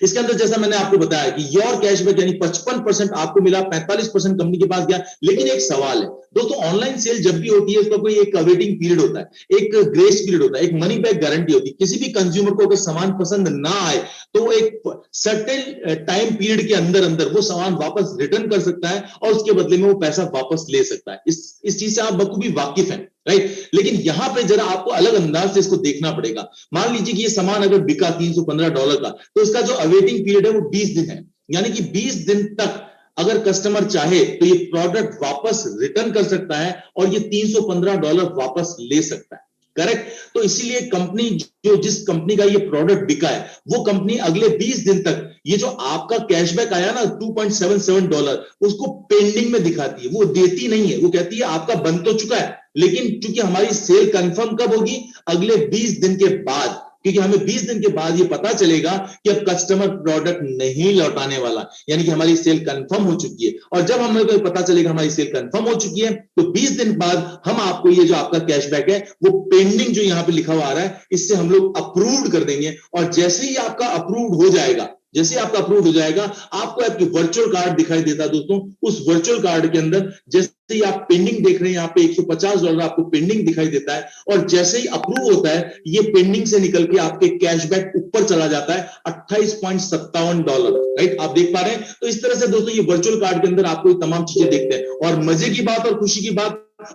इसके अंदर जैसा मैंने आपको बताया कि योर कैशबैक यानी 55% आपको मिला, 45% कंपनी के पास गया। लेकिन एक सवाल है दोस्तों, ऑनलाइन सेल जब भी होती है उसका कोई एक वेटिंग पीरियड होता है, एक ग्रेस पीरियड होता है, एक मनी बैक गारंटी होती है। किसी भी कंज्यूमर को अगर सामान पसंद ना आए तो एक सर्टेन टाइम पीरियड के अंदर अंदर वो सामान वापस रिटर्न कर सकता है और उसके बदले में वो पैसा वापस ले सकता है। इस चीज से आप बखूबी वाकिफ हैं, राइट। लेकिन यहां पे जरा आपको अलग अंदाज से इसको देखना पड़ेगा। मान लीजिए कि ये सामान अगर बिका $315 का, तो इसका जो अवेटिंग पीरियड है वो 20 दिन है, यानी कि 20 दिन तक अगर कस्टमर चाहे तो ये प्रोडक्ट वापस रिटर्न कर सकता है और ये $315 वापस ले सकता है, करेक्ट। तो इसीलिए कंपनी, जो जिस कंपनी का ये प्रोडक्ट बिका है, वो कंपनी अगले 20 दिन तक ये जो आपका कैशबैक आया ना $2.77, उसको पेंडिंग में दिखाती है, वो देती नहीं है। वो कहती है आपका बन तो चुका है, लेकिन चूंकि हमारी सेल कंफर्म कब होगी, अगले 20 दिन के बाद, क्योंकि हमें 20 दिन के बाद ये पता चलेगा कि अब कस्टमर प्रोडक्ट नहीं लौटाने वाला, यानी कि हमारी सेल कंफर्म हो चुकी है। और जब हमें पता चलेगा हमारी सेल कंफर्म हो चुकी है, तो 20 दिन बाद हम आपको ये जो आपका कैशबैक है वो पेंडिंग जो यहां पे लिखा हुआ आ रहा है, इससे हम लोग अप्रूव्ड कर देंगे। और जैसे ही आपका अप्रूव्ड हो जाएगा, जैसे आपका अप्रूव हो जाएगा, आपको आपकी वर्चुअल कार्ड दिखाई देता है दोस्तों। उस वर्चुअल कार्ड के अंदर जैसे ही आप पेंडिंग देख रहे हैं, यहाँ पे $150 आपको पेंडिंग दिखाई देता है, और जैसे ही अप्रूव होता है, ये पेंडिंग से निकल के आपके कैशबैक ऊपर चला जाता है $28.57, राइट? आप देख पा रहे हैं। तो इस तरह से दोस्तों ये वर्चुअल कार्ड के अंदर आपको ये तमाम चीजें देखते हैं। और मजे की बात और खुशी की बात,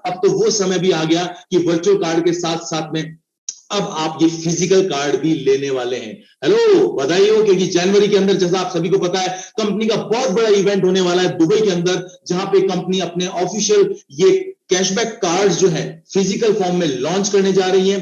अब तो वो समय भी आ गया कि वर्चुअल कार्ड के साथ साथ में अब आप ये फिजिकल कार्ड भी लेने वाले हैं। हेलो, बधाई हो, क्योंकि जनवरी के अंदर, जैसा आप सभी को पता है, कंपनी का बहुत बड़ा इवेंट होने वाला है दुबई के अंदर, जहां पे कंपनी अपने ऑफिशियल ये कैशबैक कार्ड्स जो है फिजिकल फॉर्म में लॉन्च करने जा रही है।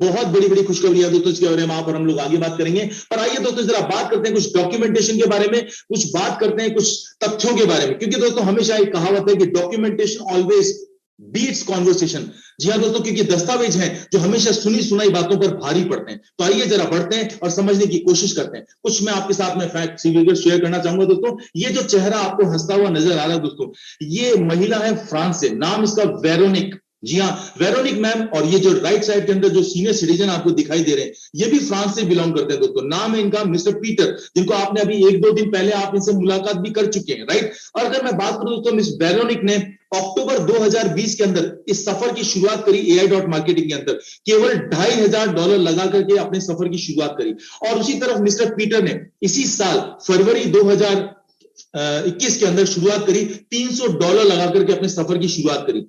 बहुत बड़ी बड़ी खुशखबरी है दोस्तों, इसके बारे में आप और हम लोग आगे बात करेंगे। पर आइए दोस्तों जरा बात करते हैं कुछ डॉक्यूमेंटेशन के बारे में, कुछ बात करते हैं कुछ तथ्यों के बारे में, क्योंकि दोस्तों हमेशा एक कहावत है कि डॉक्यूमेंटेशन ऑलवेज बीट्स कॉन्वर्सेशन। जी हाँ दोस्तों, क्योंकि दस्तावेज हैं जो हमेशा सुनी सुनाई बातों पर भारी पड़ते हैं। तो आइए जरा बढ़ते हैं और समझने की कोशिश करते हैं। कुछ मैं आपके साथ में फैक्ट शेयर करना चाहूंगा दोस्तों। ये जो चेहरा आपको हंसता हुआ नजर आ रहा है दोस्तों, ये महिला है फ्रांस से, नाम इसका वेरोनिक। जी हाँ, वेरोनिक मैम। और ये जो राइट साइड के अंदर जो सीनियर सिटीजन आपको दिखाई दे रहे हैं, ये भी फ्रांस से बिलोंग करते हैं दोस्तों। नाम है इनका मिस्टर पीटर, जिनको आपने अभी 1-2 दिन पहले आप इनसे मुलाकात भी कर चुके हैं, राइट? और अगर मैं बात करूं दोस्तों, मिस वेरोनिक ने अक्टूबर 2020 के अंदर इस सफर की शुरुआत करी AI मार्केटिंग के अंदर, केवल $2500 लगा करके अपने सफर की शुरुआत करी। और उसी तरफ मिस्टर पीटर ने इसी साल फरवरी 2021 के अंदर शुरुआत करी, $300 लगा करके अपने सफर की शुरुआत करी,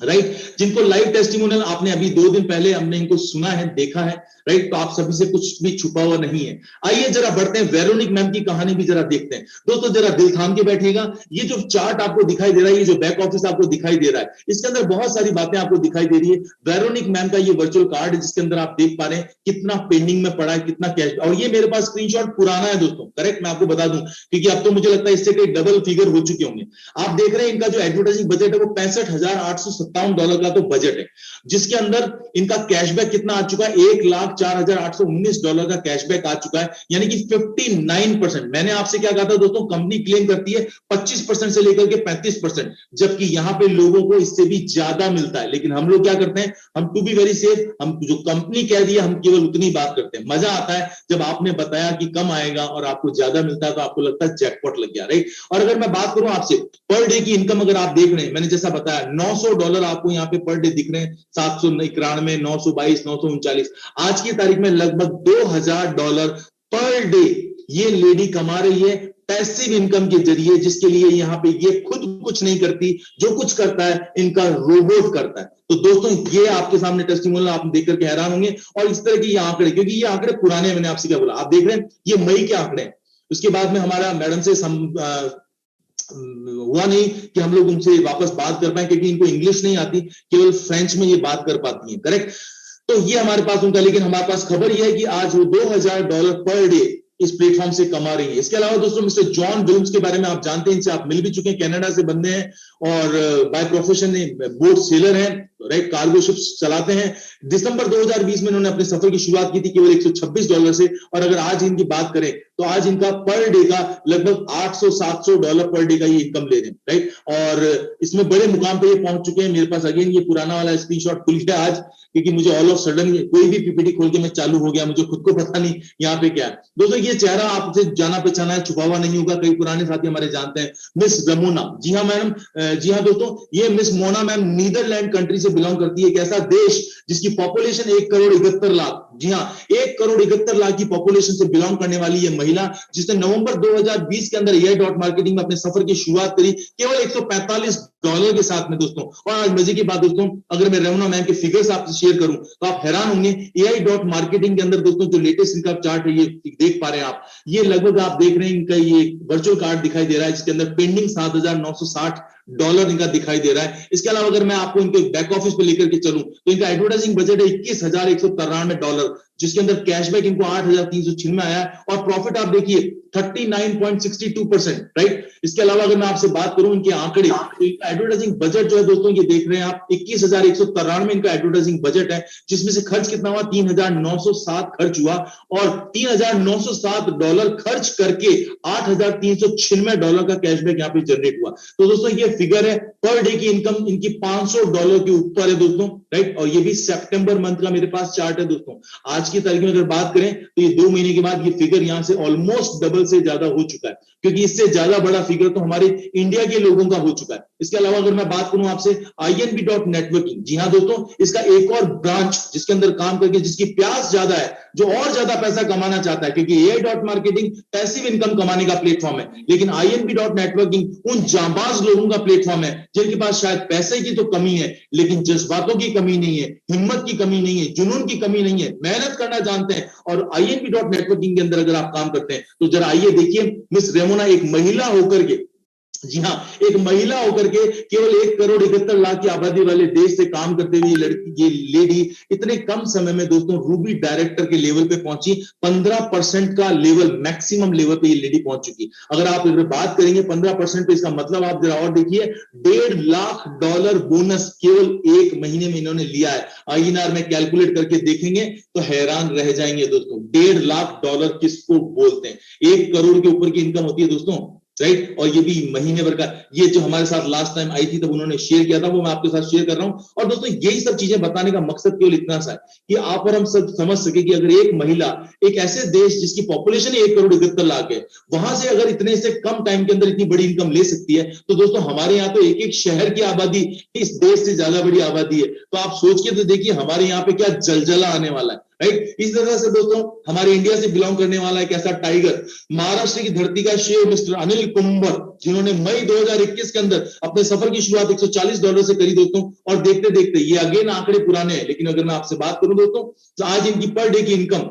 राइट? जिनको लाइव टेस्टिमोनियल आपने अभी 2 दिन पहले हमने इनको सुना है, देखा है, राइट? तो आप सभी से कुछ भी छुपा हुआ नहीं है। आइए जरा बढ़ते हैं, वेरोनिक मैम की कहानी भी जरा देखते हैं दोस्तों। जरा दिल थाम के बैठिएगा। ये जो चार्ट आपको दिखाई दे रहा है, ये जो बैक ऑफिस आपको दिखाई दे रहा है, इसके अंदर बहुत सारी बातें आपको दिखाई दे रही है। वेरोनिक मैम का ये वर्चुअल कार्ड है, जिसके अंदर आप देख पा रहे हैं कितना पेंडिंग में पड़ा है, कितना कैश। और ये मेरे पास स्क्रीनशॉट पुराना है दोस्तों, करेक्ट? मैं आपको बता दूं, क्योंकि अब तो मुझे लगता है इससे कई डबल फिगर हो चुके होंगे। आप देख रहे हैं इनका जो एडवर्टाइजिंग बजट है वो $65,857 का तो बजट है, जिसके अंदर इनका कैशबैक कितना आ चुका है, $1,04,819 का कैशबैक आ चुका है, यानी कि 59%। मैंने आपसे क्या कहा था दोस्तों, कंपनी क्लेम करती है 25% से लेकर के 35%, जबकि यहां पे लोगों को इससे भी ज्यादा मिलता है। लेकिन हम लोग क्या करते हैं, हम टू बी वेरी सेफ, हम जो कंपनी कह दिया हम केवल उतनी बात करते हैं। मजा आता है जब आपने बताया कि कम आएगा और आपको ज्यादा मिलता है, तो आपको लगता है जैकपॉट लग गया, राइट? और अगर मैं बात करूं आपसे पर डे की इनकम, अगर आप देख रहे हैं, मैंने जैसा बताया $900 आपको यहाँ पे पर डे दिख रहे हैं, 791, 922, 939। आज की तारीख में लगभग $2000 पर डे ये लेडी कमा रही है पैसिव इनकम के जरिए, जिसके लिए यहाँ पे ये खुद कुछ नहीं करती, जो कुछ करता है इनका रोबोट करता है। तो दोस्तों ये आपके सामने टेस्टिमोनियल आप देख करके हैरान होंगे। और इस तरह के ये आंकड़े, क्योंकि ये आंकड़े पुराने, मैंने आपसे क्या बोला, आप देख रहे हैं ये मई के आंकड़े हैं। उसके बाद में हमारा मैडम से हुआ नहीं कि हम लोग उनसे वापस बात कर पाए, क्योंकि इनको इंग्लिश नहीं आती, केवल फ्रेंच में ये बात कर पाती हैं, करेक्ट? तो ये हमारे पास उनका, लेकिन हमारे पास खबर यह है कि आज वो $2000 पर डे इस प्लेटफॉर्म से कमा रही है। इसके अलावा दोस्तों मिस्टर जॉन विल्म्स के बारे में आप जानते हैं, इनसे आप मिल भी चुके हैं, कनाडा से बंदे हैं और बाय प्रोफेशन बोट सेलर हैं, राइट? कार्गो शिप्स चलाते हैं। दिसंबर 2020 में उन्होंने अपने सफर की शुरुआत की थी केवल $126 से, और अगर आज इनकी बात करें तो आज इनका पर डे का लगभग $800-700 पर डे का ये इनकम ले रहे हैं, राइट? और इसमें बड़े मुकाम पे ये पहुंच चुके हैं। मेरे पास अगेन ये पुराना वाला स्क्रीनशॉट खुल गया आज, क्योंकि मुझे ऑल ऑफ सडन कोई भी पीपीटी खोल के मैं चालू हो गया, मुझे खुद को पता नहीं यहाँ पे क्या है। दोस्तों ये चेहरा आपसे जाना पहचाना है, छुपा हुआ नहीं होगा, कई पुराने साथी हमारे जानते हैं, मिस रमोना। जी हाँ मैडम, जी हाँ दोस्तों, ये miss Mona ma'am Netherland country से बिलोंग करती है, एक ऐसा देश जिसकी पॉपुलेशन 1,71,00,000, जी हाँ 1,71,00,000 की पॉपुलेशन से बिलोंग करने वाली ये महिला, जिसने नवंबर 2020 के अंदर AI मार्केटिंग में अपने सफर की शुरुआत करी केवल $145 के साथ में दोस्तों। और आज मजे की बात दोस्तों, अगर मैं रमोना मैम के फिगर्स आपसे शेयर करूं तो आप हैरान होंगे। AI मार्केटिंग के अंदर दोस्तों जो लेटेस्ट इनका चार्ट है, ये देख पा रहे हैं आप, ये लगभग आप देख रहे हैं इनका ये वर्चुअल कार्ड दिखाई दे रहा है, जिसके अंदर पेंडिंग $7,960 इनका दिखाई दे रहा है। इसके अलावा अगर मैं आपको इनके बैक ऑफिस पे लेकर के चलूं तो इनका एडवर्टाइजिंग बजट है $21,193, जिसके अंदर कैशबैक इनको 8,396 आया है, और प्रॉफिट आप देखिए 39.62%, राइट। इसके अलावा अगर मैं आपसे बात करूं इनके आंकड़े, तो इनका एडवर्टाइजिंग बजट जो है दोस्तों, ये देख रहे हैं आप 21,193 इनका एडवर्टाइजिंग बजट है, जिसमें से खर्च कितना हुआ, 3,907 खर्च हुआ, और $3,907 खर्च करके $8,396 का कैशबैक यहां पे जनरेट हुआ। तो दोस्तों ये फिगर है, पर डे की इनकम इनकी $500 के ऊपर है दोस्तों, राइट। और ये भी सितंबर मंथ का मेरे पास चार्ट है दोस्तों। आज की तारीख में अगर बात करें तो ये 2 महीने के बाद ये फिगर यहां से ऑलमोस्ट डबल से ज्यादा हो चुका है, क्योंकि इससे ज्यादा बड़ा फिगर तो हमारे इंडिया के लोगों का हो चुका है। इसके अलावा अगर मैं बात करूं आपसे INB.networking, जी हां दोस्तों, इसका एक और ब्रांच जिसके अंदर काम करके जिसकी प्यास ज्यादा है, जो और ज्यादा पैसा कमाना चाहता है, क्योंकि AI.marketing पैसिव इनकम कमाने का प्लेटफॉर्म है, लेकिन INB.networking उन जांबाज लोगों का प्लेटफॉर्म है जिनके पास शायद पैसे की तो कमी है, लेकिन जज्बातों की कमी नहीं है, हिम्मत की कमी नहीं है, जुनून की कमी नहीं है, मेहनत करना जानते हैं। और INB.networking के अंदर अगर आप काम करते हैं तो जरा आइए देखिए, मिस रेमोना एक महिला होकर के, जी हां, एक महिला होकर के केवल 1,71,00,000 की आबादी वाले देश से काम करते हुए ये लेडी इतने कम समय में दोस्तों रूबी डायरेक्टर के लेवल पे पहुंची। 15% का लेवल, मैक्सिमम लेवल पे ये लेडी पहुंच चुकी। अगर आप अगर बात करेंगे 15% पे, इसका मतलब आप जरा और देखिए, $1.5 लाख बोनस केवल एक महीने में इन्होंने लिया है। INR में कैलकुलेट करके देखेंगे तो हैरान रह जाएंगे दोस्तों। $1.5 लाख किसको बोलते हैं? 1 करोड़ के ऊपर की इनकम होती है दोस्तों, राइट। और ये भी महीने भर का, ये जो हमारे साथ लास्ट टाइम आई थी तब उन्होंने शेयर किया था, वो मैं आपके साथ शेयर कर रहा हूं। और दोस्तों यही सब चीजें बताने का मकसद केवल इतना सा है कि आप और हम सब समझ सके कि अगर एक महिला एक ऐसे देश जिसकी पॉपुलेशन 1,71,00,000 है, वहां से अगर इतने से कम टाइम के अंदर इतनी बड़ी इनकम ले सकती है, तो दोस्तों हमारे यहाँ तो एक एक शहर की आबादी इस देश से ज्यादा बड़ी आबादी है। तो आप सोच के तो देखिए हमारे यहाँ पे क्या जलजला आने वाला है, राइट। इस तरह से दोस्तों हमारे इंडिया से बिलोंग करने वाला एक ऐसा टाइगर, महाराष्ट्र की धरती का शेर मिस्टर अनिल कुंबर, जिन्होंने मई 2021 के अंदर अपने सफर की शुरुआत $140 से करी दोस्तों। और देखते देखते ये अगेन आंकड़े पुराने हैं, लेकिन अगर मैं आपसे बात करूं दोस्तों, तो आज इनकी पर डे की इनकम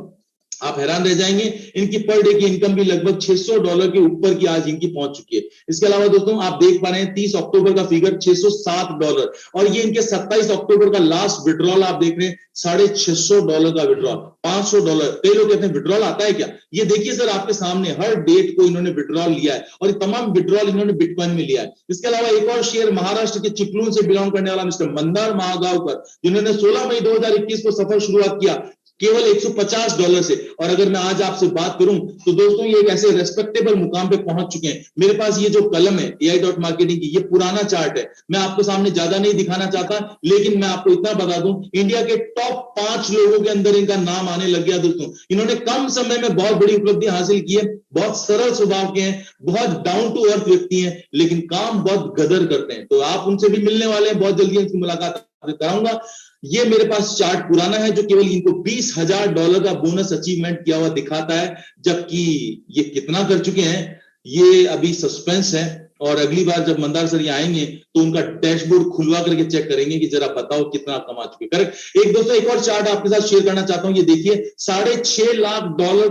आप हैरान रह जाएंगे। इनकी पर डे की इनकम भी लगभग $600 के ऊपर की आज इनकी पहुंच चुकी है। इसके अलावा दोस्तों आप देख पा रहे हैं 30 अक्टूबर का फिगर $607, और ये इनके 27 अक्टूबर का लास्ट विड्रॉल आप देख रहे हैं, $650 का विड्रॉल, $500। कई लोग कहते हैं विड्रॉल आता है क्या? ये देखिए सर आपके सामने, हर डेट को इन्होंने विड्रॉल लिया है, और तमाम विड्रॉल इन्होंने बिटकॉइन में लिया है। इसके अलावा एक और शेयर महाराष्ट्र के चिपलून से बिलोंग करने वाला मिस्टर मंदार महागावकर, जिन्होंने 16 मई 2021 को सफर शुरुआत किया केवल $150 से। और अगर मैं आज आपसे बात करूं तो दोस्तों ये एक ऐसे रेस्पेक्टेबल मुकाम पे पहुंच चुके हैं। मेरे पास ये जो कलम है AI.marketing की, ये पुराना चार्ट है, मैं आपको सामने ज्यादा नहीं दिखाना चाहता, लेकिन मैं आपको इतना बता दूं, इंडिया के टॉप 5 लोगों के अंदर इनका नाम आने लग गया दोस्तों। इन्होंने कम समय में बहुत बड़ी उपलब्धि हासिल की है, बहुत सरल स्वभाव के हैं, बहुत डाउन टू अर्थ व्यक्ति हैं, लेकिन काम बहुत गदर करते हैं। तो आप उनसे भी मिलने वाले हैं, बहुत जल्दी इनकी मुलाकात कराऊंगा। ये मेरे पास चार्ट पुराना है जो केवल इनको $20,000 का बोनस अचीवमेंट किया हुआ दिखाता है, जबकि ये कितना कर चुके हैं ये अभी सस्पेंस है। और अगली बार जब मंदार सर ये आएंगे तो उनका डैशबोर्ड खुलवा करके चेक करेंगे कि जरा बताओ कितना कमा चुके। करेक्ट। एक दोस्तों एक और चार्ट आपके साथ शेयर करना चाहता हूं, ये देखिए, $6.5 लाख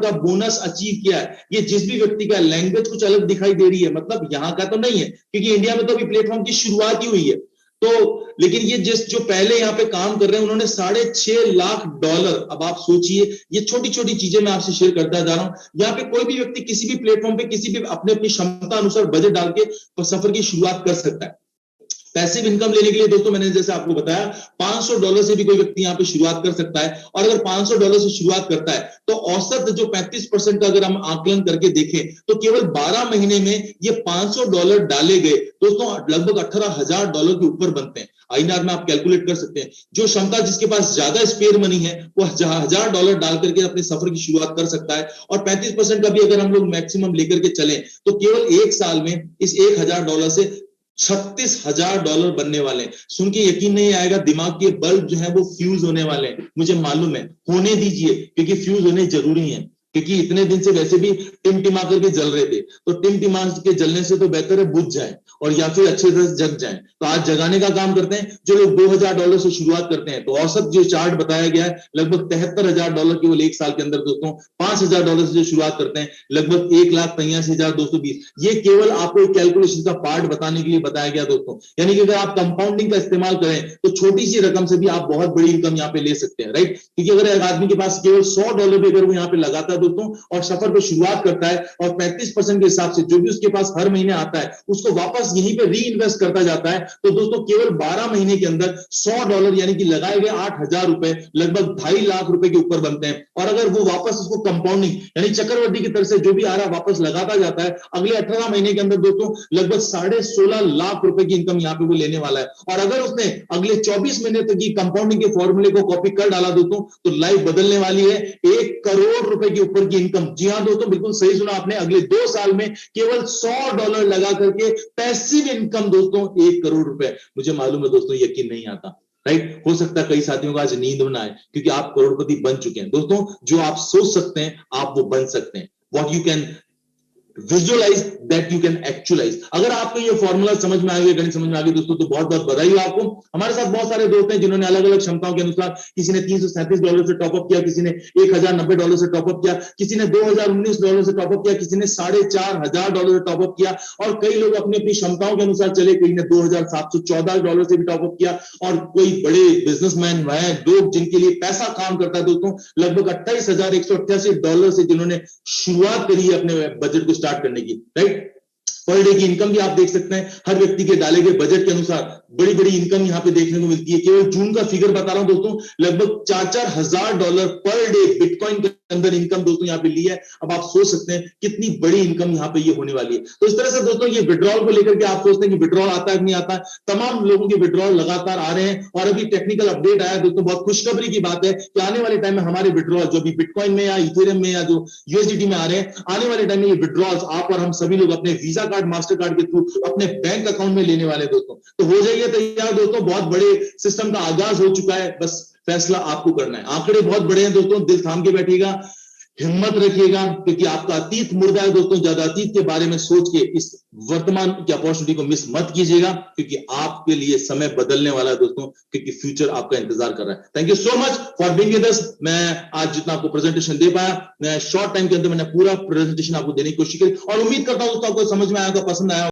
का बोनस अचीव किया है। ये जिस भी व्यक्ति का, लैंग्वेज कुछ अलग दिखाई दे रही है, मतलब यहां का तो नहीं है, क्योंकि इंडिया में तो अभी प्लेटफॉर्म की शुरुआत ही हुई है। तो लेकिन ये जो पहले यहाँ पे काम कर रहे हैं, उन्होंने $6.5 लाख, अब आप सोचिए, ये छोटी छोटी चीजें मैं आपसे शेयर करता जा रहा हूं। यहाँ पे कोई भी व्यक्ति किसी भी प्लेटफॉर्म पे किसी भी अपने अपनी क्षमता अनुसार बजट डाल के सफर की शुरुआत कर सकता है। पैसिव इनकम लेने के लिए दोस्तों मैंने जैसे आपको बताया $500 से भी कोई व्यक्ति यहाँ पे शुरुआत कर सकता है। और अगर $500 से शुरुआत करता है तो औसत जो 35% का अगर हम आकलन करके देखें तो केवल 12 महीने में ये $500 डाले गए दोस्तों लगभग $18,000 के ऊपर बनते हैं। INR में आप कैलकुलेट कर सकते हैं। जो क्षमता जिसके पास ज्यादा स्पेयर मनी है वो $1,000 डाल करके अपने सफर की शुरुआत कर सकता है। और 35% का भी अगर हम लोग मैक्सिमम लेकर के चले तो केवल एक साल में इस $1,000 से $36,000 बनने वाले हैं। सुन के यकीन नहीं आएगा, दिमाग के बल्ब जो है वो फ्यूज होने वाले हैं, मुझे मालूम है, होने दीजिए क्योंकि फ्यूज होने जरूरी है। क्योंकि इतने दिन से वैसे भी टिमटिमा करके जल रहे थे, तो टिमटिमा के जलने से तो बेहतर है बुझ जाए और या फिर अच्छे तरह जग जाए। तो आज जगाने का काम करते हैं। जो लोग $2000 से शुरुआत करते हैं, तो औसत जो चार्ट बताया गया है लगभग $73,000 केवल एक साल के अंदर दोस्तों। $5000 से जो शुरुआत करते हैं लगभग 1,83,220। ये केवल आपको कैलकुलेशन का पार्ट बताने के लिए बताया गया दोस्तों। यानी कि अगर आप कंपाउंडिंग का इस्तेमाल करें तो छोटी सी रकम से भी आप बहुत बड़ी इनकम यहाँ पे ले सकते हैं, राइट। क्योंकि अगर एक आदमी के पास केवल $100 भी अगर वो यहाँ पे लगाता है दोस्तों और सफर पे शुरुआत करता है और 35% के हिसाब से जो भी उसके पास हर महीने आता है उसको वापस यहीं पे री इन्वेस्ट करता जाता है, तो दोस्तों केवल 12 महीने के अंदर $100 यानी कि लगाए गए 8,000 रुपए लगभग 2.5 लाख रुपए के ऊपर बनते हैं। और अगर वो वापस उसको कंपाउंडिंग यानी चक्रवृद्धि की तरफ से जो भी आ रहा है वापस लगाता जाता है, अगले 18 महीने के अंदर दोस्तों लगभग 16.5 लाख रुपए की इनकम यहाँ पे वो लेने वाला है। और अगर उसने अगले 24 महीने तक की कंपाउंडिंग के फॉर्मूले को कॉपी कर डाला दोस्तों, तो लाइफ बदलने वाली है। 1 करोड़ रुपए के ऊपर की इनकम। जी हाँ दोस्तों, बिल्कुल सही सुना आपने। अगले 2 साल में केवल $100 लगा करके पैसिव इनकम दोस्तों 1 करोड़ रुपए। मुझे मालूम है दोस्तों, यकीन नहीं आता, राइट। हो सकता है कई साथियों को आज नींद में ना आए क्योंकि आप करोड़पति बन चुके हैं दोस्तों। जो आप सोच सकते हैं आप वो बन सकते हैं। What you can visualize that you can actualize. अगर आपको ये फॉर्मूला समझ में आ गया, गणित समझ में आ गई दोस्तों, तो बहुत बहुत बधाई हो आपको। हमारे साथ बहुत सारे दोस्त हैं जिन्होंने अलग अलग क्षमताओं के अनुसार, किसी ने $337 से टॉपअप किया, किसी ने $1090 से टॉपअप किया, किसी ने $2019 से टॉपअप किया, किसी ने $4,500 से टॉपअप किया, और कई लोग अपनी अपनी क्षमताओं के अनुसार चले। कई ने $2,714 से भी टॉपअप किया, और कोई बड़े बिजनेसमैन हैं लोग जिनके लिए पैसा काम करता है दोस्तों, लगभग $28,188 से जिन्होंने शुरुआत करी है अपने बजट को स्टार्ट करने की, राइट। पर डे की इनकम भी आप देख सकते हैं। हर व्यक्ति के डाले गए बजट के अनुसार बड़ी बड़ी इनकम यहां पे देखने को मिलती है। केवल जून का फिगर बता रहा हूं दोस्तों, लगभग $4,000 पर डे बिटकॉइन के अंदर इनकम दोस्तों यहां पे ली है। अब आप सोच सकते हैं कितनी बड़ी इनकम यहां पे ये होने वाली है। तो इस तरह से दोस्तों ये विड्रॉल को लेकर के आप सोचते हैं कि विड्रॉल आता है कि नहीं आता है, तमाम लोगों के विड्रॉल लगातार आ रहे हैं। और अभी टेक्निकल अपडेट आया दोस्तों, बहुत खुशखबरी की बात है कि आने वाले टाइम में हमारे विड्रॉल जो भी बिटकॉइन में या इथेरियम में या जो यूएसडीटी में आ रहे हैं, आने वाले टाइम में ये विड्रॉल्स आप और हम सभी लोग अपने वीजा कार्ड मास्टर कार्ड के थ्रू अपने बैंक अकाउंट में लेने वाले दोस्तों। तो हो जाइए तैयार दोस्तों, बहुत बड़े सिस्टम का आगाज हो चुका है। बस फैसला आपको करना है। आंकड़े बहुत बड़े हैं दोस्तों, दिल थाम के बैठिएगा, हिम्मत रखिएगा, क्योंकि आपका अतीत मुर्दा है दोस्तों। ज्यादा अतीत के बारे में सोच के इस वर्तमान की अपॉर्चुनिटी को मिस मत कीजिएगा, क्योंकि आपके लिए समय बदलने वाला है दोस्तों, क्योंकि फ्यूचर आपका इंतजार कर रहा है। Thank you so much for being with us. मैं आज जितना आपको प्रेजेंटेशन दे पाया, मैं शॉर्ट टाइम के अंदर मैंने पूरा प्रेजेंटेशन आपको देने की कोशिश की, और उम्मीद करता हूं दोस्तों आपको समझ में आया, पसंद आया।